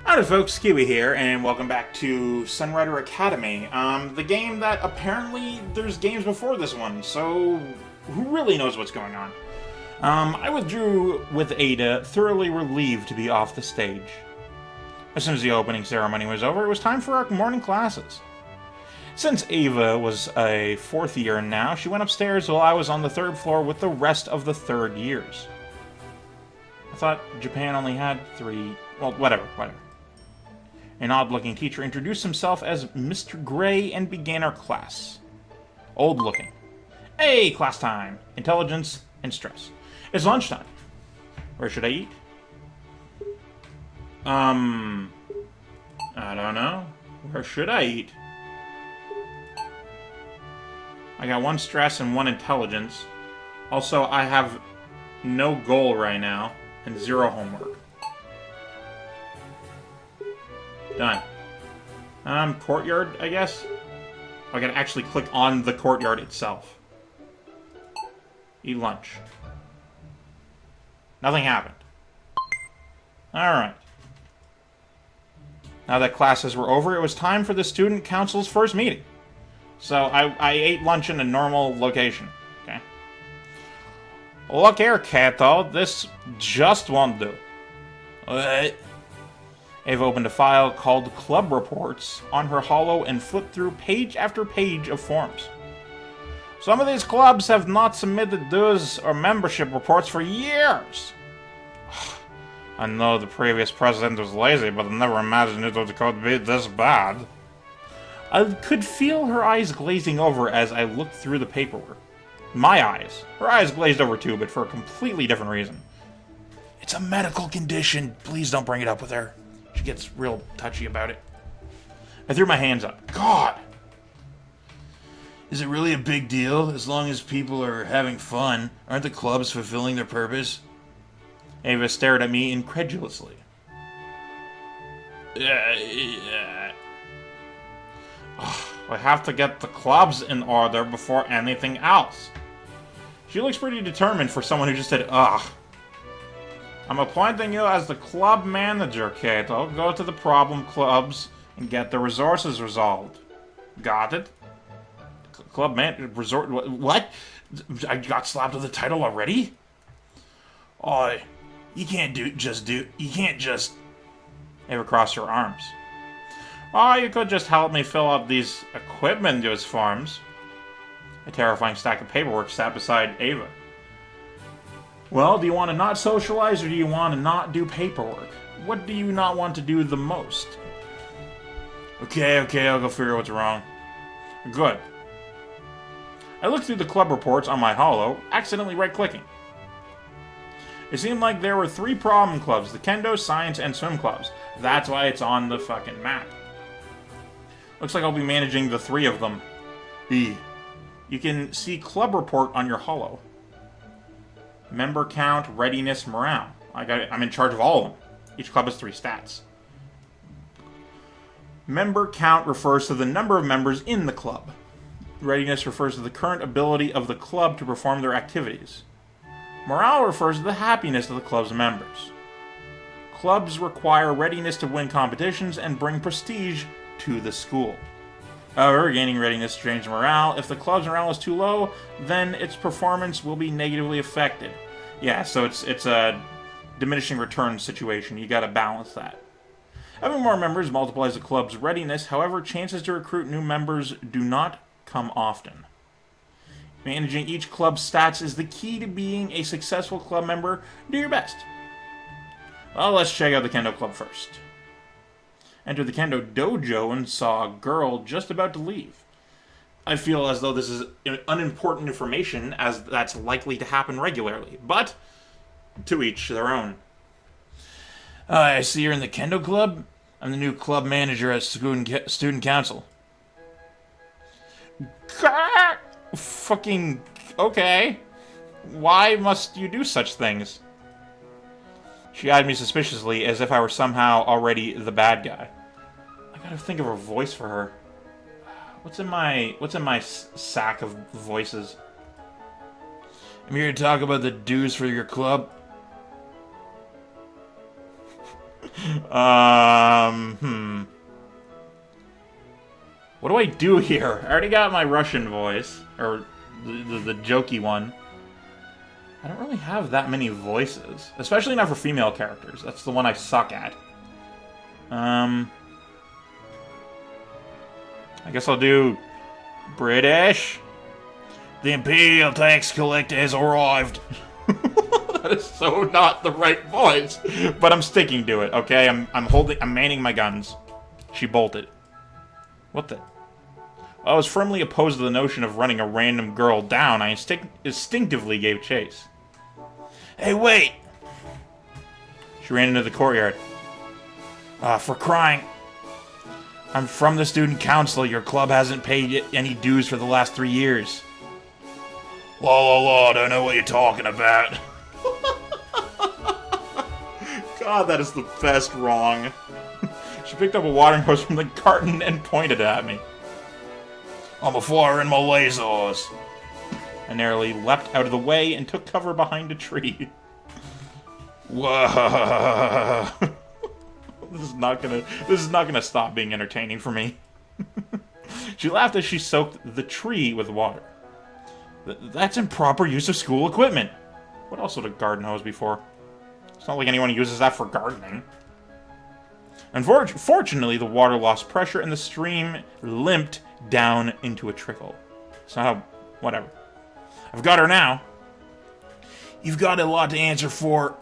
Howdy folks, Keywii here, and welcome back to Sunrider Academy. The game that apparently there's games before this one, so who really knows what's going on? I withdrew with Ada, thoroughly relieved to be off the stage. As soon as the opening ceremony was over, it was time for our morning classes. Since Ava was a fourth year now, she went upstairs while I was on the third floor with the rest of the third years. I thought Japan only had three... well, whatever. An odd-looking teacher introduced himself as Mr. Gray and began our class. Old-looking. Hey, class time. Intelligence and stress. It's lunchtime. Where should I eat? I don't know. Where should I eat? I got one stress and one intelligence. Also, I have no goal right now and zero homework. Done. Courtyard, I guess? I gotta actually click on the courtyard itself. Eat lunch. Nothing happened. Alright. Now that classes were over, it was time for the student council's first meeting. So I ate lunch in a normal location. Okay. Look here, Kato. This just won't do. What? Ava opened a file called Club Reports on her holo and flipped through page after page of forms. Some of these clubs have not submitted dues or membership reports for years. I know the previous president was lazy, but I never imagined it would be this bad. I could feel her eyes glazing over as I looked through the paperwork. My eyes. Her eyes glazed over too, but for a completely different reason. It's a medical condition. Please don't bring it up with her. She gets real touchy about it. I threw my hands up. God! Is it really a big deal? As long as people are having fun, aren't the clubs fulfilling their purpose? Ava stared at me incredulously. I have to get the clubs in order before anything else. She looks pretty determined for someone who just said, ugh. I'm appointing you as the club manager, Kato. Go to the problem clubs and get the resources resolved. Got it? Club man... resort... What? I got slapped with the title already? Oi. You can't just... Ava crossed her arms. Oh, you could just help me fill out these equipment use forms. A terrifying stack of paperwork sat beside Ava. Well, do you want to not socialize or do you want to not do paperwork? What do you not want to do the most? Okay, I'll go figure out what's wrong. Good. I looked through the club reports on my holo, accidentally right-clicking. It seemed like there were 3 problem clubs, the kendo, science, and swim clubs. That's why it's on the fucking map. Looks like I'll be managing the 3 of them. B. You can see club report on your holo. Member count, readiness, morale. I'm in charge of all of them. Each club has 3 stats. Member count refers to the number of members in the club. Readiness refers to the current ability of the club to perform their activities. Morale refers to the happiness of the club's members. Clubs require readiness to win competitions and bring prestige to the school. However, gaining readiness changes morale. If the club's morale is too low, then its performance will be negatively affected. Yeah, so it's a diminishing return situation. You gotta balance that. Having more members multiplies the club's readiness. However, chances to recruit new members do not come often. Managing each club's stats is the key to being a successful club member. Do your best. Well, let's check out the Kendo Club first. Entered the Kendo Dojo and saw a girl just about to leave. I feel as though this is unimportant information, as that's likely to happen regularly, but to each their own. I see you're in the Kendo Club. I'm the new club manager at Student Council. Fucking okay. Why must you do such things? She eyed me suspiciously, as if I were somehow already the bad guy. I gotta think of a voice for her. What's in my sack of voices? I'm here to talk about the dues for your club. What do I do here? I already got my Russian voice. Or the jokey one. I don't really have that many voices. Especially not for female characters. That's the one I suck at. I guess I'll do British. The Imperial tax collector has arrived. That is so not the right voice. But I'm sticking to it, okay? I'm manning my guns. She bolted. What the? I was firmly opposed to the notion of running a random girl down. I instinctively gave chase. Hey, wait! She ran into the courtyard. For crying. I'm from the student council. Your club hasn't paid any dues for the last 3 years. La, don't know what you're talking about. God, that is the best wrong. She picked up a watering hose from the carton and pointed at me. I'm a firing my lasers. I narrowly leapt out of the way and took cover behind a tree. Whoa. This is not gonna stop being entertaining for me. She laughed as she soaked the tree with water. That's improper use of school equipment. What else would a garden hose be for? It's not like anyone uses that for gardening. Unfortunately, the water lost pressure and the stream limped down into a trickle. So how... whatever. I've got her now. You've got a lot to answer for.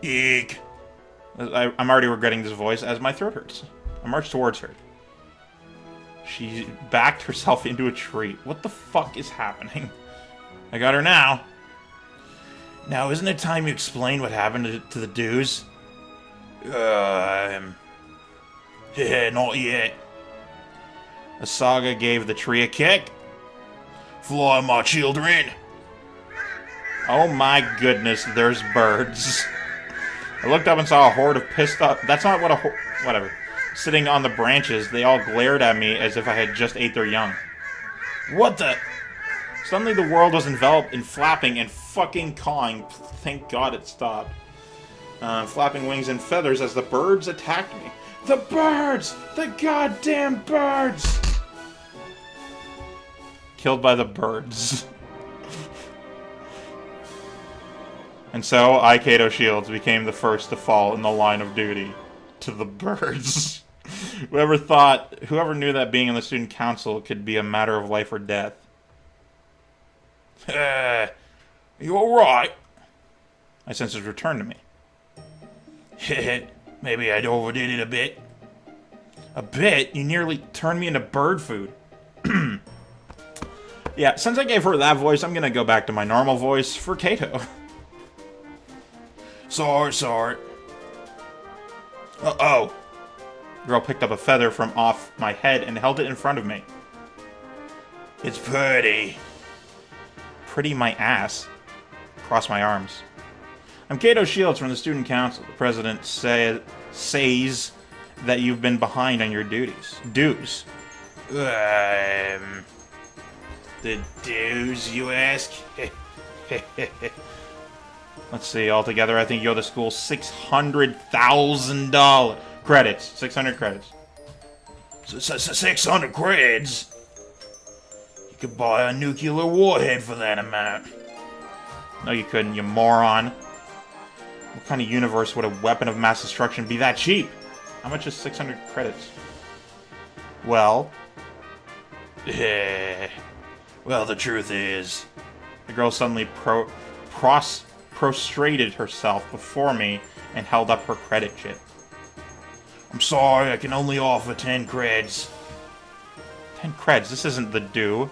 Eek. I'm already regretting this voice as my throat hurts. I marched towards her. She backed herself into a tree. What the fuck is happening? I got her now. Now, isn't it time you explain what happened to the dues? Yeah, not yet. Asaga gave the tree a kick. Fly, my children. Oh my goodness, there's birds. I looked up and saw a horde of pissed off... That's not what a... whatever. Sitting on the branches, they all glared at me as if I had just ate their young. What the... Suddenly the world was enveloped in flapping and fucking cawing. Thank God it stopped. Flapping wings and feathers as the birds attacked me. The birds! The goddamn birds! Killed by the birds. And so, I, Kato Shields, became the first to fall in the line of duty to the birds. Whoever knew that being in the student council could be a matter of life or death. You alright? My senses returned to me. Maybe I overdid it a bit. A bit? You nearly turned me into bird food. Yeah, since I gave her that voice, I'm gonna go back to my normal voice for Kato. Sorry. Uh-oh. Girl picked up a feather from off my head and held it in front of me. It's pretty. Pretty my ass. Cross my arms. I'm Kato Shields from the Student Council. The president says that you've been behind on your dues. The dues, you ask? Let's see, altogether I think you owe the school $600,000 credits. 600 credits. 600 credits? You could buy a nuclear warhead for that amount. No, you couldn't, you moron. What kind of universe would a weapon of mass destruction be that cheap? How much is 600 credits? Well... well, the truth is... The girl suddenly prostrated herself before me and held up her credit chip. I'm sorry, I can only offer 10 creds. 10 creds? This isn't the due.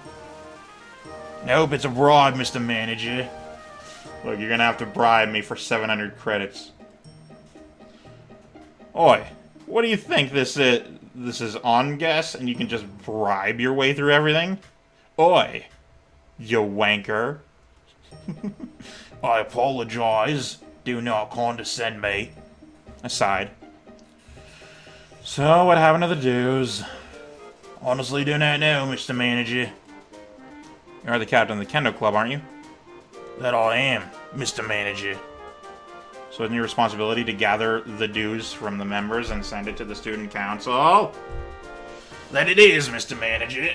Nope, it's a bribe, Mr. Manager. Look, you're gonna have to bribe me for 700 credits. Oi, what do you think this is? This is on guess, and you can just bribe your way through everything? Oi, you wanker. I apologize. Do not condescend me. I sighed. So, what happened to the dues? Honestly, do not know, Mr. Manager. You are the captain of the Kendo Club, aren't you? That I am, Mr. Manager. So it's your responsibility to gather the dues from the members and send it to the student council? That it is, Mr. Manager.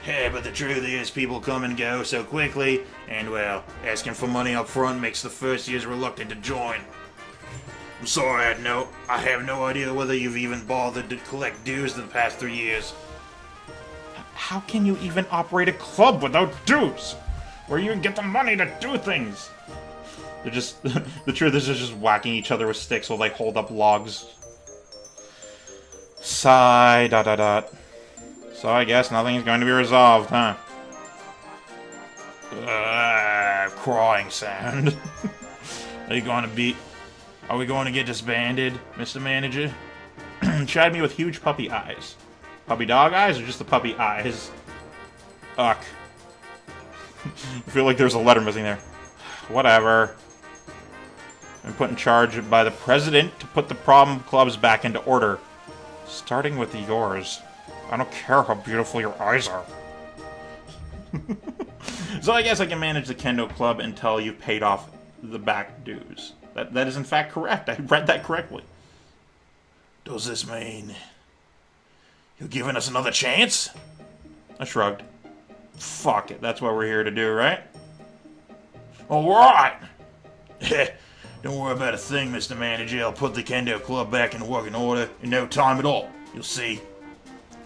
Yeah, but the truth is, people come and go so quickly, and well, asking for money up front makes the first years reluctant to join. I'm sorry, I have no idea whether you've even bothered to collect dues in the past 3 years. How can you even operate a club without dues? Where you get the money to do things? They're just... the truth is they're just whacking each other with sticks while they hold up logs. Sigh, ... So I guess nothing's going to be resolved, huh? Crying sound. Are we going to get disbanded, Mr. Manager? Chide me with huge puppy eyes. Puppy dog eyes or just the puppy eyes? Ugh. I feel like there's a letter missing there. Whatever. I'm put in charge by the president to put the problem clubs back into order. Starting with yours. I don't care how beautiful your eyes are. So I guess I can manage the Kendo Club until you've paid off the back dues. That is in fact correct. I read that correctly. Does this mean you're giving us another chance? I shrugged. Fuck it, that's what we're here to do, right? Alright! Don't worry about a thing, Mr. Manager. I'll put the Kendo Club back in working order in no time at all. You'll see.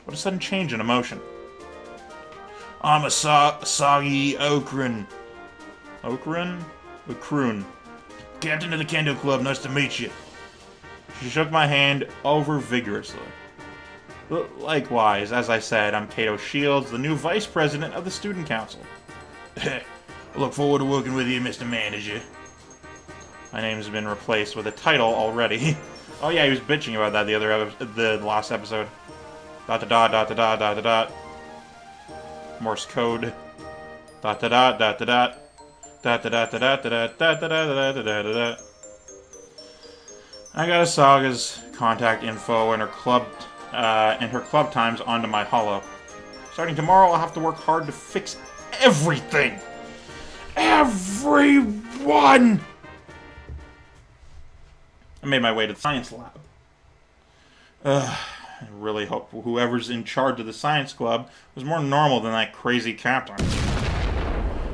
What a sudden change in emotion. I'm Asagi Okran. Okran? Okroon. Captain of the Kendo Club, nice to meet you. She shook my hand over vigorously. Likewise, as I said, I'm Kato Shields, the new vice president of the student council. I look forward to working with you, Mr. Manager. My name's been replaced with a title already. Oh yeah, he was bitching about that the last episode. ... Morse code. ... I got Asaga's contact info and her club times onto my holo. Starting tomorrow, I'll have to work hard to fix everything. Everyone! I made my way to the science lab. I really hope whoever's in charge of the science club was more normal than that crazy captain.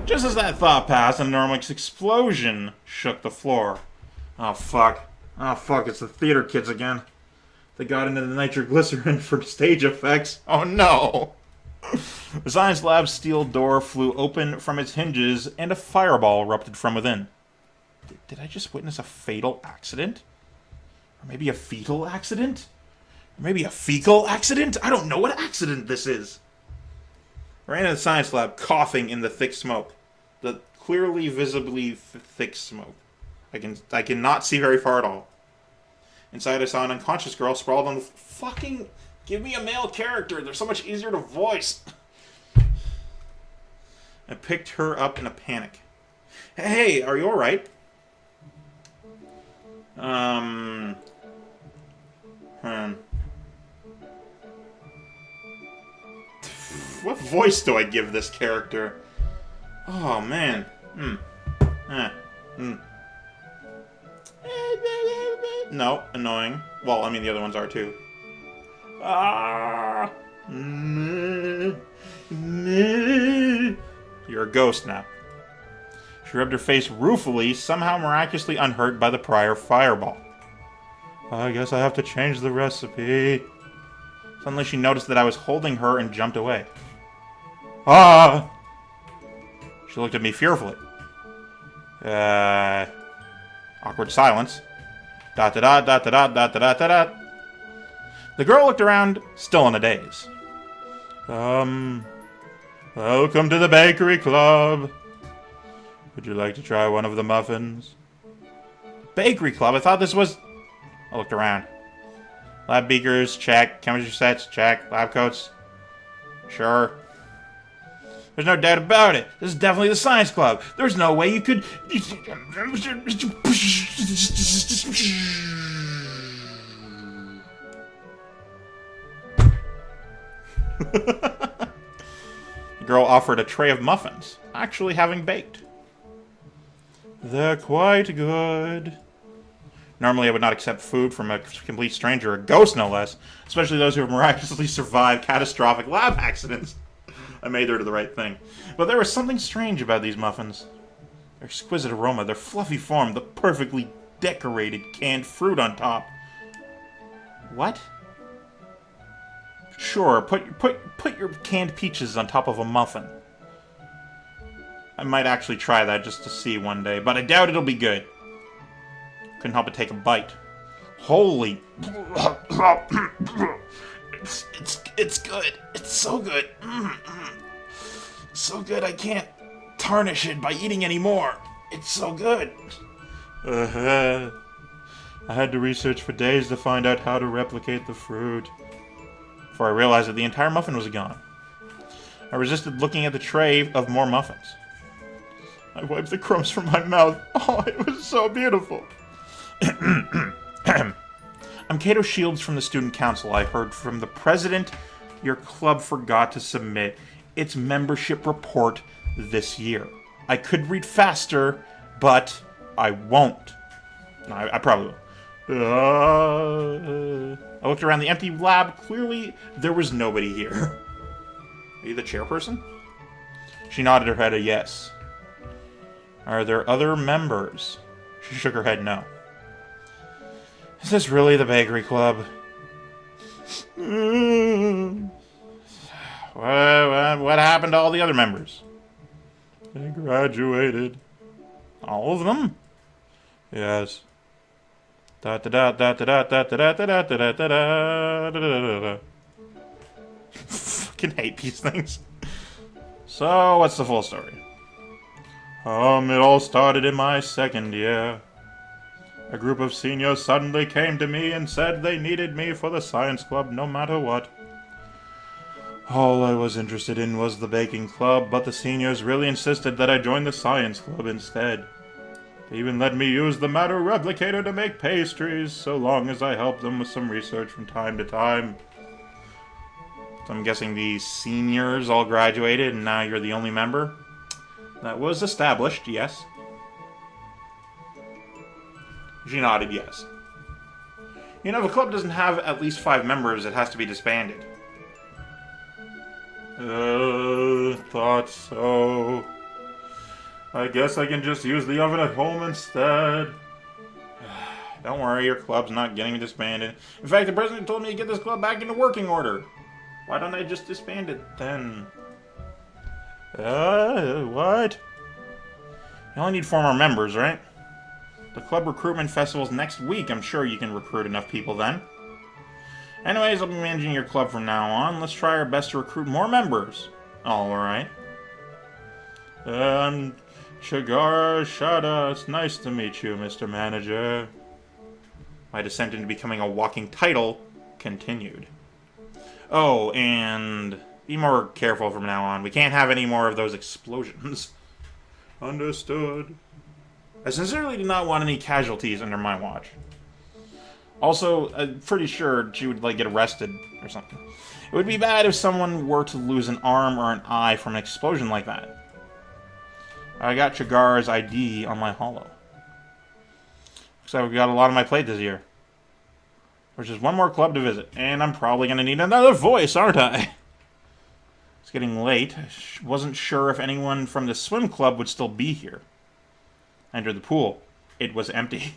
Just as that thought passed, an enormous explosion shook the floor. Oh fuck. Oh fuck, it's the theater kids again. They got into the nitroglycerin for stage effects. Oh no! The science lab's steel door flew open from its hinges and a fireball erupted from within. Did I just witness a fatal accident? Or maybe a fetal accident? Or maybe a fecal accident? I don't know what accident this is. I ran into the science lab, coughing in the thick smoke. The clearly, visibly thick smoke. I cannot see very far at all. Inside, I saw an unconscious girl sprawled on the... Fucking... Give me a male character. They're so much easier to voice. I picked her up in a panic. Hey, are you alright? What voice do I give this character? Oh, man. No, annoying. Well, I mean, the other ones are too. You're a ghost now. She rubbed her face ruefully, somehow miraculously unhurt by the prior fireball. I guess I have to change the recipe. Suddenly she noticed that I was holding her and jumped away. Ah! She looked at me fearfully. Awkward silence. ... The girl looked around, still in a daze. Welcome to the bakery club. Would you like to try one of the muffins? Bakery club? I thought this was... I looked around. Lab beakers, check. Chemistry sets, check. Lab coats. Sure. There's no doubt about it. This is definitely the science club. There's no way you could... The girl offered a tray of muffins, actually having baked. They're quite good. Normally I would not accept food from a complete stranger, a ghost no less, especially those who have miraculously survived catastrophic lab accidents. I made her to the right thing. But there was something strange about these muffins. Their exquisite aroma, their fluffy form, the perfectly decorated canned fruit on top. What? Sure, put your canned peaches on top of a muffin. I might actually try that just to see one day, but I doubt it'll be good. Couldn't help but take a bite. Holy... It's good. It's so good. So good I can't tarnish it by eating any more. It's so good. I had to research for days to find out how to replicate the fruit. Before I realized that the entire muffin was gone. I resisted looking at the tray of more muffins. I wiped the crumbs from my mouth. Oh, it was so beautiful. I'm Cato Shields from the Student Council. I heard from the president your club forgot to submit its membership report this year. I could read faster, but I won't. No, I probably will. I looked around the empty lab. Clearly, there was nobody here. Are you the chairperson? She nodded her head a yes. Are there other members? She shook her head no. Is this really the bakery club? What happened to all the other members? They graduated. All of them? Yes. Fucking hate these things. So, what's the full story? It all started in my second year. A group of seniors suddenly came to me and said they needed me for the science club no matter what. All I was interested in was the baking club, but the seniors really insisted that I join the science club instead. They even let me use the matter replicator to make pastries, so long as I helped them with some research from time to time. So I'm guessing the seniors all graduated and now you're the only member? That was established, yes. She nodded yes. You know, if a club doesn't have at least 5 members, it has to be disbanded. Thought so. I guess I can just use the oven at home instead. Don't worry, your club's not getting disbanded. In fact, the president told me to get this club back into working order. Why don't I just disband it then? What? You only need 4 more members, right? The club recruitment festival's next week. I'm sure you can recruit enough people then. Anyways, I'll be managing your club from now on. Let's try our best to recruit more members. Alright. Chagara Shada, it's nice to meet you, Mr. Manager. My descent into becoming a walking title continued. Oh, and be more careful from now on. We can't have any more of those explosions. Understood. I sincerely do not want any casualties under my watch. Also, I'm pretty sure she would, get arrested or something. It would be bad if someone were to lose an arm or an eye from an explosion like that. I got Chagara's ID on my holo. Looks like we've got a lot on my plate this year. There's just one more club to visit, and I'm probably going to need another voice, aren't I? It's getting late. I wasn't sure if anyone from the swim club would still be here. I entered the pool. It was empty.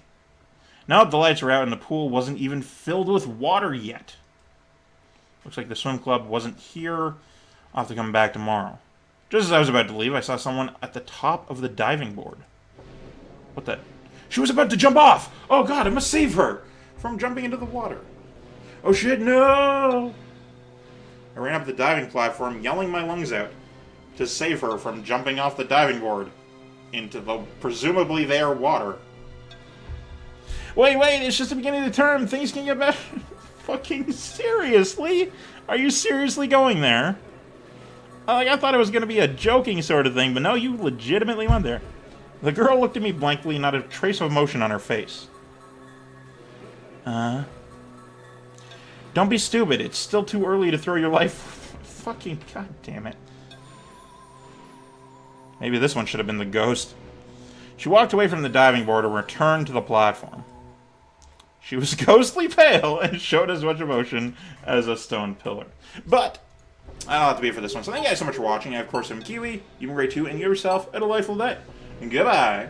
Nope, the lights were out and the pool wasn't even filled with water yet. Looks like the swim club wasn't here. I'll have to come back tomorrow. Just as I was about to leave, I saw someone at the top of the diving board. What the? She was about to jump off! Oh god, I must save her from jumping into the water. Oh shit, no! I ran up the diving platform, yelling my lungs out to save her from jumping off the diving board into the presumably there water. Wait, it's just the beginning of the term. Things can get better. Fucking seriously? Are you seriously going there? I thought it was going to be a joking sort of thing, but no, you legitimately went there. The girl looked at me blankly, not a trace of emotion on her face. Don't be stupid. It's still too early to throw your life... Fucking god damn it. Maybe this one should have been the ghost. She walked away from the diving board and returned to the platform. She was ghostly pale and showed as much emotion as a stone pillar. But that'll have to be it for this one. So thank you guys so much for watching. I, of course, am Keywii. You've been great too, and you have yourself a delightful day. And goodbye.